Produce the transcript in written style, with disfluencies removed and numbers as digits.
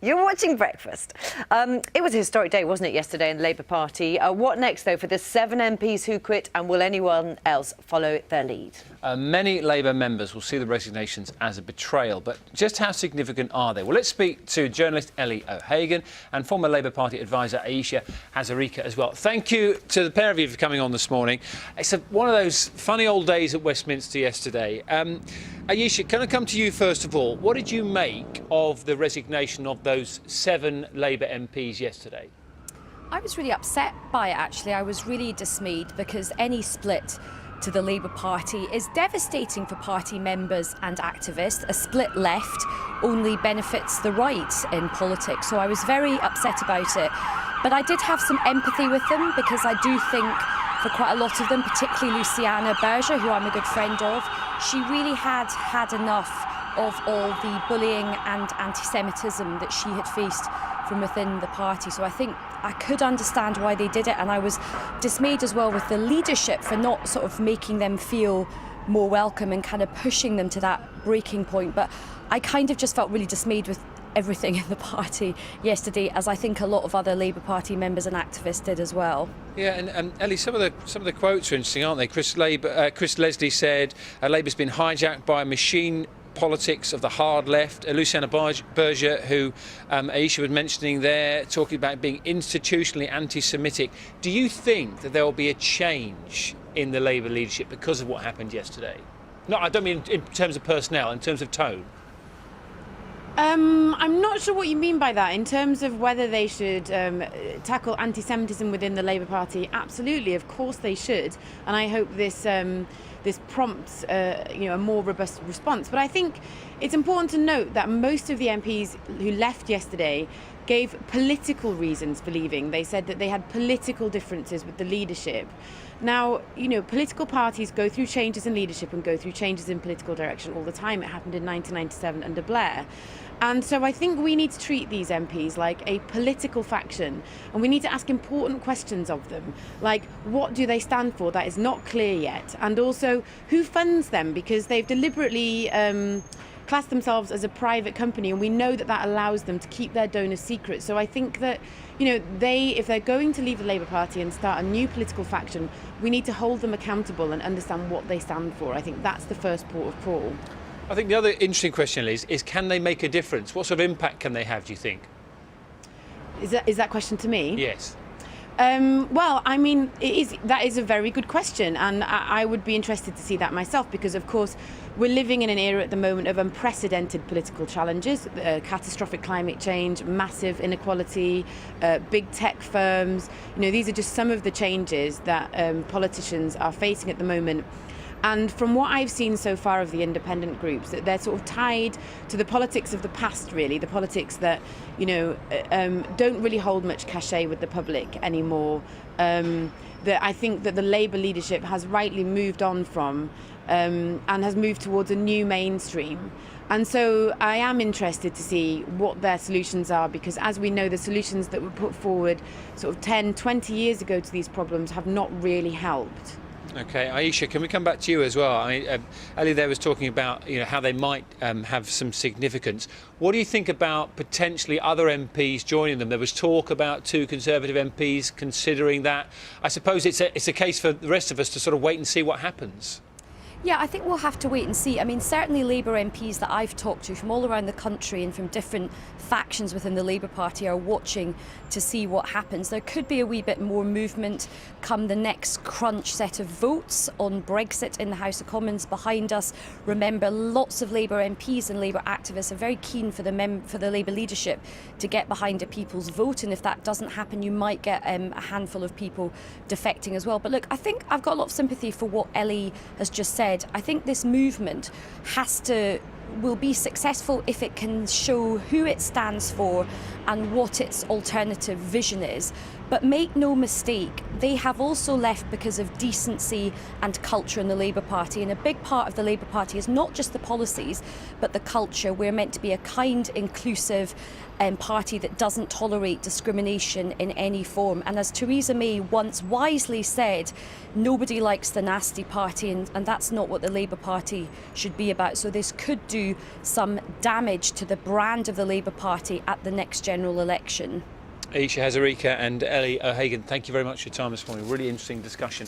You're watching Breakfast. It was a historic day, wasn't it, yesterday in the Labour Party? What next, though, for the 7 MPs who quit, and will anyone else follow their lead? Many Labour members will see the resignations as a betrayal, but just how significant are they? Well, let's speak to journalist Ellie O'Hagan and former Labour Party advisor Ayesha Hazarika as well. Thank you to the pair of you for coming on this morning. It's one of those funny old days at Westminster yesterday. Ayesha, can I come to you first of all? What did you make of the resignation of those 7 Labour MPs yesterday? I was really upset by it, actually. I was really dismayed because any split to the Labour Party is devastating for party members and activists. A split left only benefits the right in politics, so I was very upset about it. But I did have some empathy with them because I do think for quite a lot of them, particularly Luciana Berger, who I'm a good friend of, she really had enough of all the bullying and anti-Semitism that she had faced from within the party. So I think I could understand why they did it, and I was dismayed as well with the leadership for not sort of making them feel more welcome and kind of pushing them to that breaking point. But I kind of just felt really dismayed with everything in the party yesterday, as I think a lot of other Labour Party members and activists did as well. Yeah, and Ellie, some of the quotes are interesting, aren't they? Chris Leslie said Labour's been hijacked by a machine politics of the hard left. Luciana Berger, who Ayesha was mentioning there, talking about being institutionally anti-Semitic. Do you think that there will be a change in the Labour leadership because of what happened yesterday? No, I don't mean in terms of personnel, in terms of tone. I'm not sure what you mean by that. In terms of whether they should tackle anti-Semitism within the Labour Party, absolutely, of course they should. And I hope this prompts a more robust response. But I think it's important to note that most of the MPs who left yesterday gave political reasons for leaving. They said that they had political differences with the leadership. Now, political parties go through changes in leadership and go through changes in political direction all the time. It happened in 1997 under Blair. And so I think we need to treat these MPs like a political faction, and we need to ask important questions of them, like what do they stand for? That is not clear yet. And also, who funds them? Because they've deliberately classed themselves as a private company, and we know that that allows them to keep their donors secret. So I think that, if they're going to leave the Labour Party and start a new political faction, we need to hold them accountable and understand what they stand for. I think that's the first port of call. I think the other interesting question is can they make a difference? What sort of impact can they have, do you think? Is that question to me? Yes. Well, I mean, that is a very good question, and I would be interested to see that myself, because, of course, we're living in an era at the moment of unprecedented political challenges, catastrophic climate change, massive inequality, big tech firms. These are just some of the changes that politicians are facing at the moment. And from what I've seen so far of the independent groups, that they're sort of tied to the politics of the past, really, the politics that, don't really hold much cachet with the public anymore, that I think that the Labour leadership has rightly moved on from and has moved towards a new mainstream. And so I am interested to see what their solutions are, because as we know, the solutions that were put forward sort of 10, 20 years ago to these problems have not really helped. OK, Ayesha, can we come back to you as well? I mean, Ellie there was talking about how they might have some significance. What do you think about potentially other MPs joining them? There was talk about 2 Conservative MPs considering that. I suppose it's a case for the rest of us to sort of wait and see what happens. Yeah, I think we'll have to wait and see. I mean, certainly Labour MPs that I've talked to from all around the country and from different factions within the Labour Party are watching to see what happens. There could be a wee bit more movement come the next crunch set of votes on Brexit in the House of Commons behind us. Remember, lots of Labour MPs and Labour activists are very keen for the Labour leadership to get behind a people's vote, and if that doesn't happen, you might get a handful of people defecting as well. But look, I think I've got a lot of sympathy for what Ellie has just said. I think this movement will be successful if it can show who it stands for and what its alternative vision is. But make no mistake, they have also left because of decency and culture in the Labour Party. And a big part of the Labour Party is not just the policies, but the culture. We're meant to be a kind, inclusive party that doesn't tolerate discrimination in any form. And as Theresa May once wisely said, nobody likes the nasty party, and that's not what the Labour Party should be about. So this could do do some damage to the brand of the Labour Party at the next general election. Ayesha Hazarika and Ellie O'Hagan, thank you very much for your time this morning. Really interesting discussion.